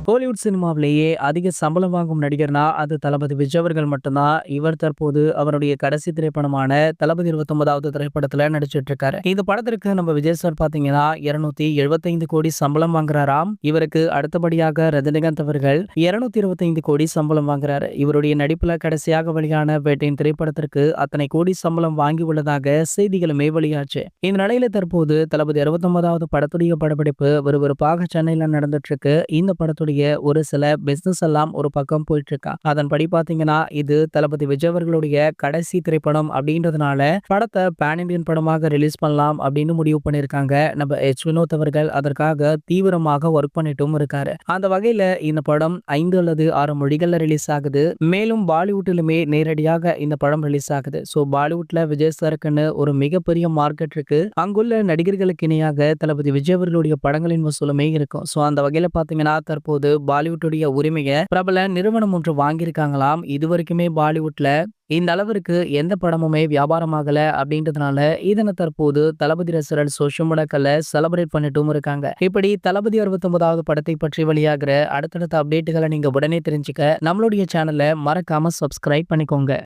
Hollywood சினிமாவிலேயே அதிக சம்பளம் வாங்கும் நடிகர்னா அது தளபதி விஜய் அவர்கள் மட்டும்தான். இவர் தற்போது அவருடைய கடைசி திரைப்படமான தளபதி 29வது திரைப்படத்துல நடிச்சிட்டு இருக்காரு. இந்த படத்திற்கு நம்ம விஜய் சார் பாத்தீங்கன்னா 275 கோடி சம்பளம் வாங்குறாராம். இவருக்கு அடுத்தபடியாக ரஜினிகாந்த் அவர்கள் 225 கோடி சம்பளம் வாங்குறாரு. இவருடைய நடிப்புல கடைசியாக வெளியான வேட்டையின் திரைப்படத்திற்கு அத்தனை கோடி சம்பளம் வாங்கி உள்ளதாக செய்திகளுமே வெளியாச்சு. இந்த நிலையில தற்போது தளபதி 69வது படத்துடைய படப்பிடிப்பு விறுவிறுப்பாக சென்னையில நடந்துட்டு இருக்கு. இந்த படத்துடைய ஒரு சில பிசினஸ் எல்லாம் ஒரு பக்கம் போயிட்டு இருக்கா. அதன்படி பாத்தீங்கன்னா இது தளபதி விஜய் அவர்களுடைய கடைசி திரைப்படம் அப்படின்றதுனால படத்தை பேன் இண்டியன் படமாக ரிலீஸ் பண்ணலாம் அப்படின்னு முடிவு பண்ணிருக்காங்க. நம்ம வினோத் அவர்கள் அதற்காக தீவிரமாக ஒர்க் பண்ணிட்டும் இருக்காரு. அந்த வகையில இந்த படம் 5 அல்லது 6 மொழிகள்ல ரிலீஸ் ஆகுது. மேலும் பாலிவுட்டிலுமே நேரடியாக இந்த படம் ரிலீஸ் ஆகுது. சோ பாலிவுட்ல விஜய் சாருக்குன்னு ஒரு மிகப்பெரிய மார்க்கெட் இருக்கு. அங்குள்ள நடிகர்களுக்கு இணையாக தளபதி விஜய் அவர்களுடைய படங்களின் வசூலுமே இருக்கும். சோ அந்த வகையில பாத்தீங்கன்னா தற்போது பாலிவுட்டுடைய உரிமையை பிரபல நிறுவனம் ஒன்று வாங்கியிருக்காங்களாம். இதுவரைக்குமே பாலிவுட்ல இந்த அளவிற்கு எந்த படமுமே வியாபாரமாகல அப்படின்றதுனால இதனை தற்போது தளபதி ரசிகர்கள் சோஷியல் மீடியாக்கள்ல செலிப்ரேட் பண்ணிட்டும் இருக்காங்க. இப்படி தளபதி 69வது படத்தை பற்றி வெளியாகிற அடுத்தடுத்த அப்டேட்டுகளை நீங்க உடனே தெரிஞ்சுக்க நம்மளுடைய சேனலை மறக்காம சப்ஸ்கிரைப் பண்ணிக்கோங்க.